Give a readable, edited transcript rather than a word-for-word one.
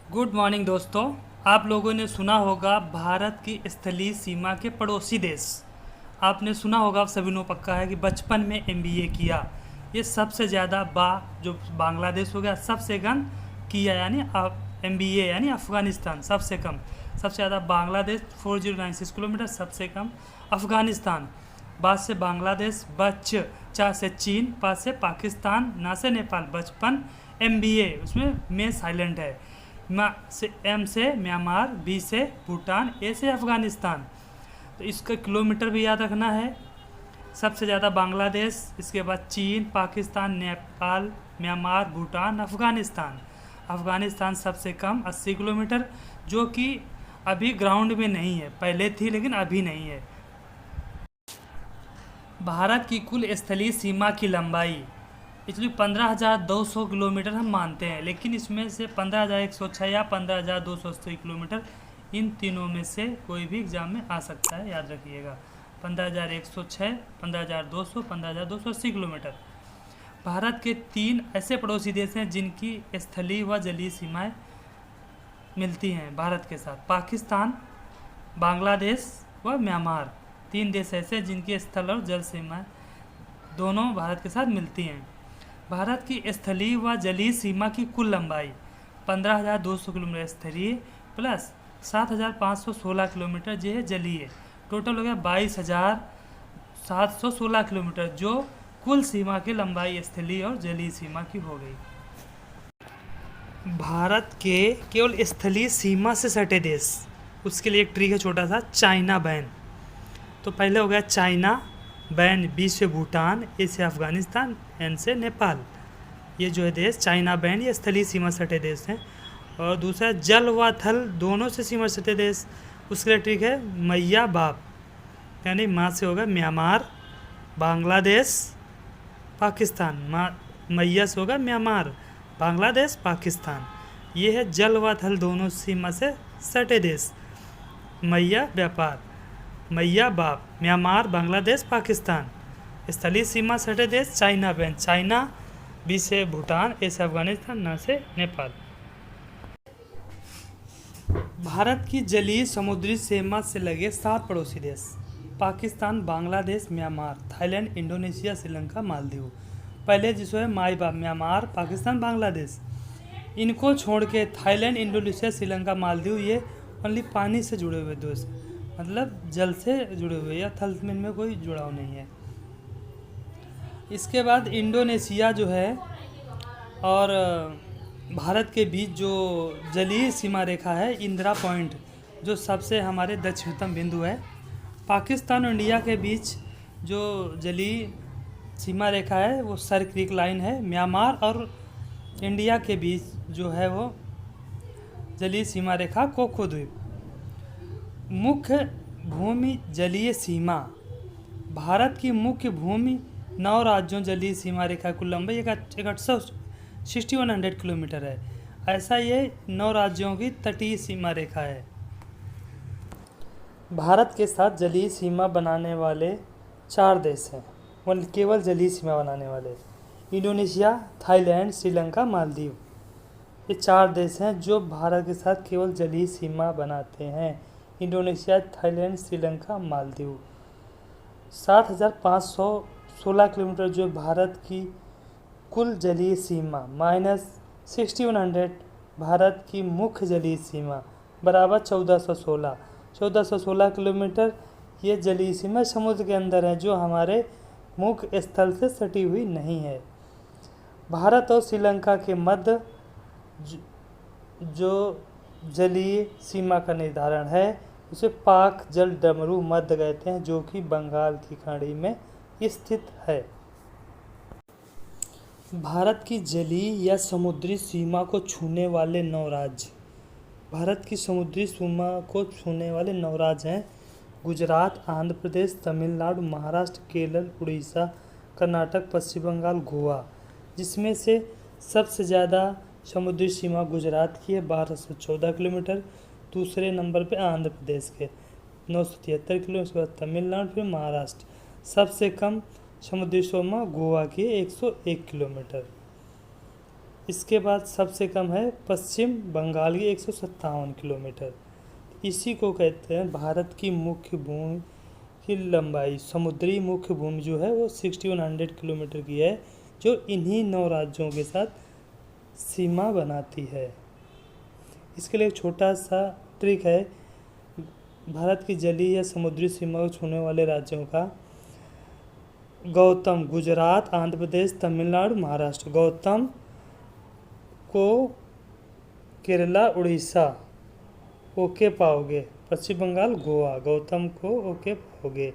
Good morning दोस्तों। आप लोगों ने सुना होगा भारत की स्थलीय सीमा के पड़ोसी देश। आपने सुना होगा, आप सभी को पक्का है कि बचपन में एमबीए किया। ये सबसे ज़्यादा जो बांग्लादेश हो गया सबसे कम किया, यानी एमबीए यानी अफ़गानिस्तान सबसे कम। सबसे ज़्यादा बांग्लादेश 4096 किलोमीटर, सबसे कम अफ़गानिस्तान। बाद से बांग्लादेश, बच चा से चीन, पास से पाकिस्तान, ना से नेपाल, बचपन एमबीए उसमें में साइलेंट है। एम से म्यांमार, बी से भूटान, ए से अफ़गानिस्तान। तो इसका किलोमीटर भी याद रखना है। सबसे ज़्यादा बांग्लादेश, इसके बाद चीन, पाकिस्तान, नेपाल, म्यांमार, भूटान, अफ़गानिस्तान। अफ़गानिस्तान सबसे कम 80 किलोमीटर, जो कि अभी ग्राउंड में नहीं है, पहले थी लेकिन अभी नहीं है। भारत की कुल स्थलीय सीमा की लंबाई इसलिए 15,200 किलोमीटर हम मानते हैं, लेकिन इसमें से 15,106 या 15,280 किलोमीटर, इन तीनों में से कोई भी एग्जाम में आ सकता है, याद रखिएगा। 15,106, 15,200, 15,280 किलोमीटर। भारत के 3 ऐसे पड़ोसी देश हैं जिनकी स्थलीय व जलीय सीमाएं मिलती हैं भारत के साथ: पाकिस्तान, बांग्लादेश व म्यांमार। 3 देश ऐसे जिनकी स्थल और जल सीमाएं दोनों भारत के साथ मिलती हैं। भारत की स्थलीय व जलीय सीमा की कुल लंबाई 15,200 किलोमीटर स्थलीय प्लस 7,516 किलोमीटर जो है जलीय, टोटल हो गया 22,716 किलोमीटर, जो कुल सीमा की लंबाई स्थलीय और जलीय सीमा की हो गई। भारत के केवल स्थलीय सीमा से सटे देश, उसके लिए एक ट्रिक है छोटा सा, चाइना बैन। तो पहले हो गया चाइना बैन, बी से भूटान, ए से अफ़गानिस्तान, एन से नेपाल। ये जो है देश चाइना बैन, ये स्थलीय सीमा सटे देश हैं। और दूसरा जल व थल दोनों से सीमा सटे देश, उसके लिए ट्रिक है मैया बाप, यानी माँ से होगा म्यांमार, बांग्लादेश, पाकिस्तान। मैया से होगा म्यांमार, बांग्लादेश, पाकिस्तान। ये है जल व थल दोनों सीमा से सटे देश। मैया व्यापार, मैया बाप, म्यांमार, बांग्लादेश, पाकिस्तान। स्थलीय सीमा सटे देश चाइना बैन, चाइना, बी से भूटान, ए से अफगानिस्तान, ना से नेपाल। भारत की जलीय समुद्री सीमा से लगे 7 पड़ोसी देश: Pakistan, Bangladesh, Myanmar, Thailand, Indonesia, Sri Lanka, Maldives. पहले जिसको है माई बाप, म्यांमार, पाकिस्तान, बांग्लादेश। इनको छोड़ के थाईलैंड, इंडोनेशिया, श्रीलंका, मालदीव ये ओनली पानी से जुड़े हुए देश, मतलब जल से जुड़े हुए, या थल में इनमें कोई जुड़ाव नहीं है। इसके बाद इंडोनेशिया जो है और भारत के बीच जो जलीय सीमा रेखा है, इंदिरा पॉइंट, जो सबसे हमारे दक्षिणतम बिंदु है। पाकिस्तान और इंडिया के बीच जो जलीय सीमा रेखा है वो सर क्रीक लाइन है। म्यांमार और इंडिया के बीच जो है वो जलीय सीमा रेखा कोको द्वीप। मुख्य भूमि जलीय सीमा, भारत की मुख्य भूमि 9 राज्यों जलीय सीमा रेखा कुल लंबाई 6100 किलोमीटर है। ऐसा ये 9 राज्यों की तटीय सीमा रेखा है। भारत के साथ जलीय सीमा बनाने वाले 4 देश हैं, केवल जलीय सीमा बनाने वाले: इंडोनेशिया, थाईलैंड, श्रीलंका, मालदीव। ये 4 देश हैं जो भारत के साथ केवल जलीय सीमा बनाते हैं: Indonesia, Thailand, Sri Lanka, Maldives. 7,516 kilometre जो भारत की कुल जलीय सीमा माइनस 6100 भारत की मुख्य जलीय सीमा बराबर 1416 किलोमीटर। ये जलीय सीमा समुद्र के अंदर है, जो हमारे मुख्य स्थल से सटी हुई नहीं है। भारत और श्रीलंका के मध्य जो जलीय सीमा का निर्धारण है उसे पाक जल डमरू मध्य कहते हैं, जो कि बंगाल की खाड़ी में स्थित है। भारत की जलीय या समुद्री सीमा को छूने वाले 9 राज्य, भारत की समुद्री सीमा को छूने वाले 9 राज्य हैं: गुजरात, आंध्र प्रदेश, तमिलनाडु, महाराष्ट्र, केरल, उड़ीसा, कर्नाटक, पश्चिम बंगाल, गोवा। जिसमें से सबसे ज़्यादा समुद्री सीमा गुजरात की है 1214 किलोमीटर। दूसरे नंबर पे आंध्र प्रदेश के 973 किलोमीटर, उसके बाद तमिलनाडु, फिर महाराष्ट्र। सबसे कम समुद्री सीमा गोवा की 101 किलोमीटर। इसके बाद सबसे कम है पश्चिम बंगाल की 157 किलोमीटर। इसी को कहते हैं भारत की मुख्य भूमि की लंबाई। समुद्री मुख्य भूमि जो है वो 6100 किलोमीटर की है, जो इन्हीं 9 राज्यों के साथ सीमा बनाती है। इसके लिए एक छोटा सा ट्रिक है भारत की जलीय या समुद्री सीमा को छूने वाले राज्यों का। गौतम गुजरात, आंध्र प्रदेश, तमिलनाडु, महाराष्ट्र। गौतम को केरला, उड़ीसा ओके पाओगे। पश्चिम बंगाल, गोवा। गौतम को ओके पाओगे।